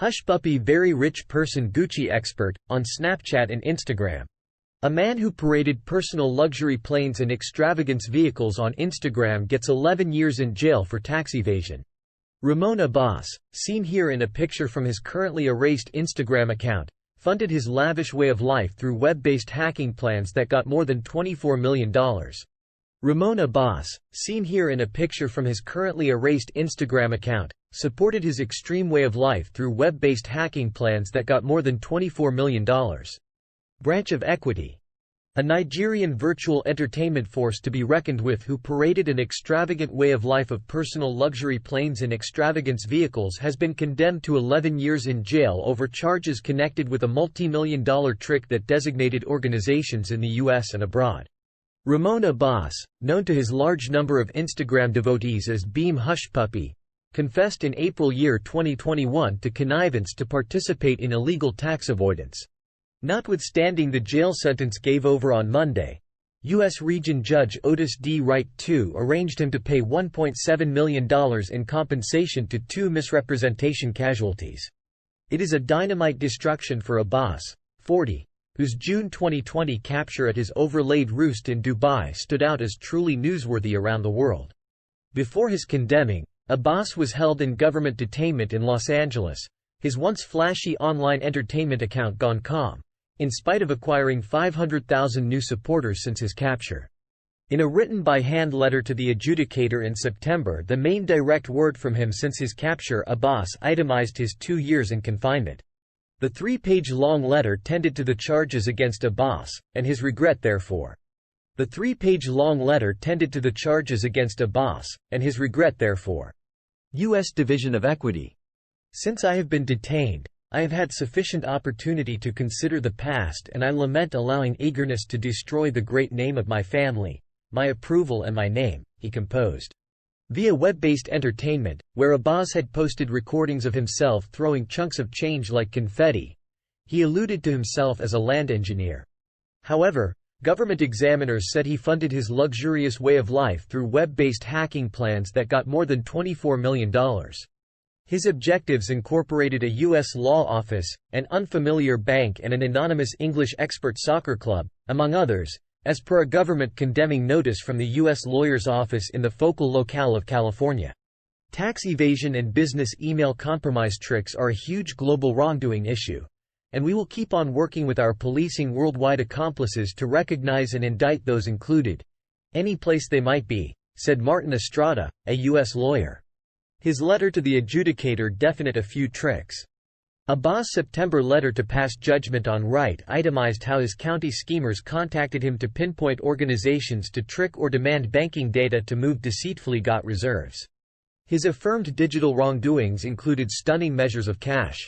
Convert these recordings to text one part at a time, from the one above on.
Huschpuppi very rich person Gucci expert, on Snapchat and Instagram. A man who paraded personal luxury planes and extravagance vehicles on Instagram gets 11 years in jail for tax evasion. Ramon Abbas, seen here in a picture from his currently erased Instagram account, funded his lavish way of life through web-based hacking plans that got more than $24 million. Ramon Abbas, seen here in a picture from his currently erased Instagram account, supported his extreme way of life through web-based hacking plans that got more than $24 million. Branch of Equity. A Nigerian virtual entertainment force to be reckoned with who paraded an extravagant way of life of personal luxury planes and extravagance vehicles has been condemned to 11 years in jail over charges connected with a multi-million-dollar trick that designated organizations in the U.S. and abroad. Ramon Abbas, known to his large number of Instagram devotees as Beam Huschpuppi, confessed in April 2021 to connivance to participate in illegal tax avoidance. Notwithstanding the jail sentence gave over on Monday, U.S. Region Judge Otis D. Wright II arranged him to pay $1.7 million in compensation to 2 misrepresentation casualties. It is a dynamite destruction for Abbas, 40, whose June 2020 capture at his overlaid roost in Dubai stood out as truly newsworthy around the world. Before his condemning, Abbas was held in government detainment in Los Angeles, his once flashy online entertainment account gone calm, in spite of acquiring 500,000 new supporters since his capture. In a written-by-hand letter to the adjudicator in September, the main direct word from him since his capture, Abbas itemized his 2 years in confinement. The 3-page-long letter tended to the charges against Abbas, and his regret therefore. The 3-page-long letter tended to the charges against Abbas, and his regret therefore. U.S. Division of Equity. Since I have been detained, I have had sufficient opportunity to consider the past, and I lament allowing eagerness to destroy the great name of my family, my approval and my name, he composed. Via web-based entertainment, where Abbas had posted recordings of himself throwing chunks of change like confetti, he alluded to himself as a land engineer. However, government examiners said he funded his luxurious way of life through web-based hacking plans that got more than $24 million. His objectives incorporated a U.S. law office, an unfamiliar bank and an anonymous English expert soccer club, among others, as per a government condemning notice from the U.S. lawyer's office in the focal locale of California. Tax evasion and business email compromise tricks are a huge global wrongdoing issue, and we will keep on working with our policing worldwide accomplices to recognize and indict those included, any place they might be, said Martin Estrada, a U.S. lawyer. His letter to the adjudicator definite a few tricks. Abbas' September letter to pass judgment on Wright itemized how his county schemers contacted him to pinpoint organizations to trick or demand banking data to move deceitfully got reserves. His affirmed digital wrongdoings included stunning measures of cash.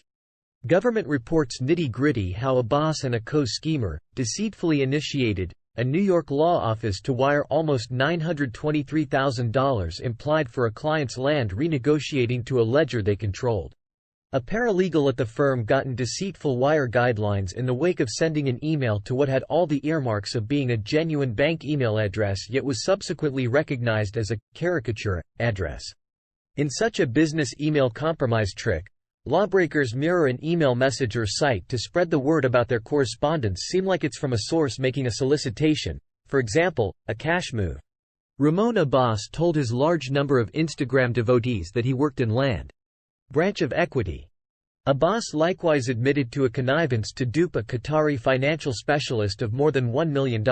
Government reports nitty-gritty how Abbas and a co-schemer deceitfully initiated a New York law office to wire almost $923,000 implied for a client's land renegotiating to a ledger they controlled. A paralegal at the firm gotten deceitful wire guidelines in the wake of sending an email to what had all the earmarks of being a genuine bank email address yet was subsequently recognized as a caricature address. In such a business email compromise trick, lawbreakers mirror an email message or site to spread the word about their correspondence seem like it's from a source making a solicitation, for example, a cash move. Ramon Abbas told his large number of Instagram devotees that he worked in land. Branch of Equity. Abbas likewise admitted to a connivance to dupe a Qatari financial specialist of more than $1 million.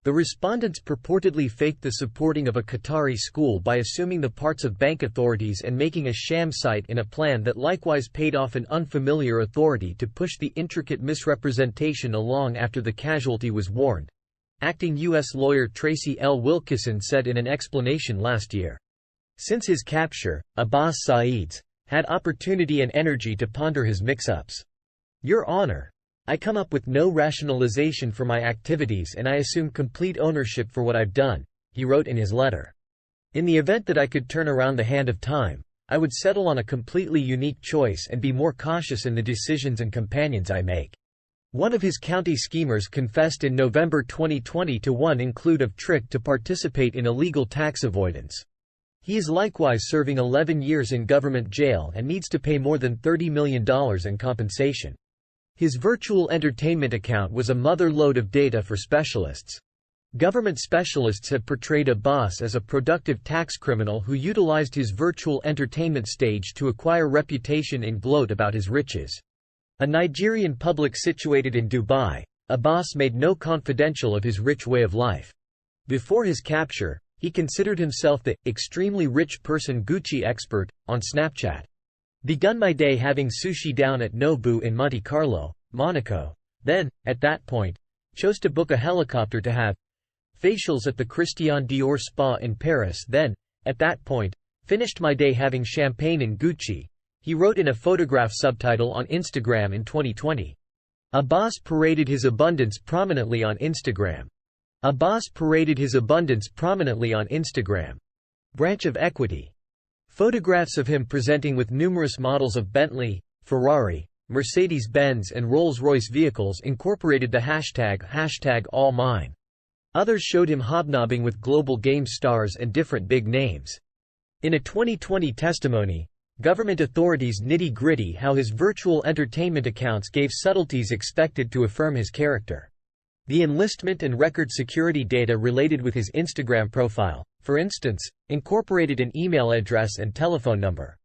The respondents purportedly faked the supporting of a Qatari school by assuming the parts of bank authorities and making a sham site in a plan that likewise paid off an unfamiliar authority to push the intricate misrepresentation along after the casualty was warned. Acting U.S. lawyer Tracy L. Wilkison said in an explanation last year. Since his capture, Abbas Saeeds had opportunity and energy to ponder his mix-ups. Your Honor, I come up with no rationalization for my activities and I assume complete ownership for what I've done, he wrote in his letter. In the event that I could turn around the hand of time, I would settle on a completely unique choice and be more cautious in the decisions and companions I make. One of his county schemers confessed in November 2020 to one include of trick to participate in illegal tax avoidance. He is likewise serving 11 years in government jail and needs to pay more than $30 million in compensation. His virtual entertainment account was a mother lode of data for specialists. Government specialists have portrayed Abbas as a productive tax criminal who utilized his virtual entertainment stage to acquire reputation and gloat about his riches. A Nigerian public situated in Dubai, Abbas made no confidential of his rich way of life. Before his capture, he considered himself the extremely rich person Gucci expert on Snapchat. Begun my day having sushi down at Nobu in Monte Carlo, Monaco. Then, at that point, chose to book a helicopter to have facials at the Christian Dior spa in Paris. Then, at that point, finished my day having champagne in Gucci, he wrote in a photograph subtitle on Instagram in 2020. Abbas paraded his abundance prominently on Instagram. Branch of equity. Photographs of him presenting with numerous models of Bentley, Ferrari, Mercedes-Benz and Rolls-Royce vehicles incorporated the hashtag all mine. Others showed him hobnobbing with global game stars and different big names. In a 2020 testimony, government authorities nitty-gritty how his virtual entertainment accounts gave subtleties expected to affirm his character. The enlistment and record security data related with his Instagram profile, for instance, incorporated an email address and telephone number.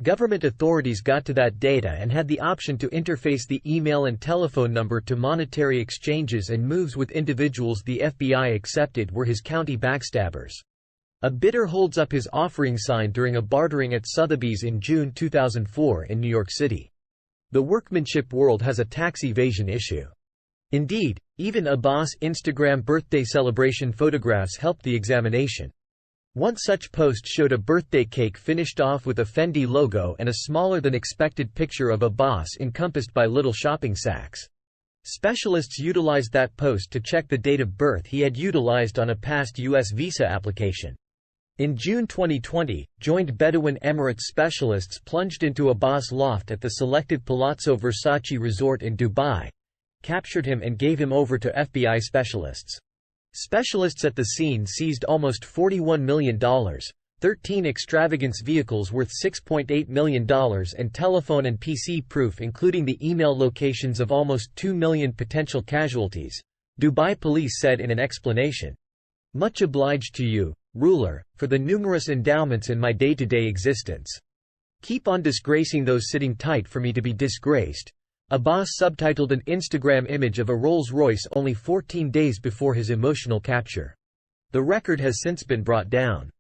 Government authorities got to that data and had the option to interface the email and telephone number to monetary exchanges and moves with individuals. The FBI accepted were his county backstabbers. A bidder holds up his offering sign during a bartering at Sotheby's in June 2004 in New York City. The workmanship world has a tax evasion issue. Indeed, even Abbas' Instagram birthday celebration photographs helped the examination. One such post showed a birthday cake finished off with a Fendi logo and a smaller-than-expected picture of Abbas encompassed by little shopping sacks. Specialists utilized that post to check the date of birth he had utilized on a past U.S. visa application. In June 2020, joined Bedouin Emirates specialists plunged into Abbas' loft at the selected Palazzo Versace resort in Dubai, captured him and gave him over to FBI specialists. Specialists at the scene seized almost $41 million, 13 extravagance vehicles worth $6.8 million and telephone and PC proof including the email locations of almost 2 million potential casualties, Dubai police said in an explanation. Much obliged to you, ruler, for the numerous endowments in my day-to-day existence. Keep on disgracing those sitting tight for me to be disgraced. Abbas subtitled an Instagram image of a Rolls-Royce only 14 days before his emotional capture. The record has since been brought down.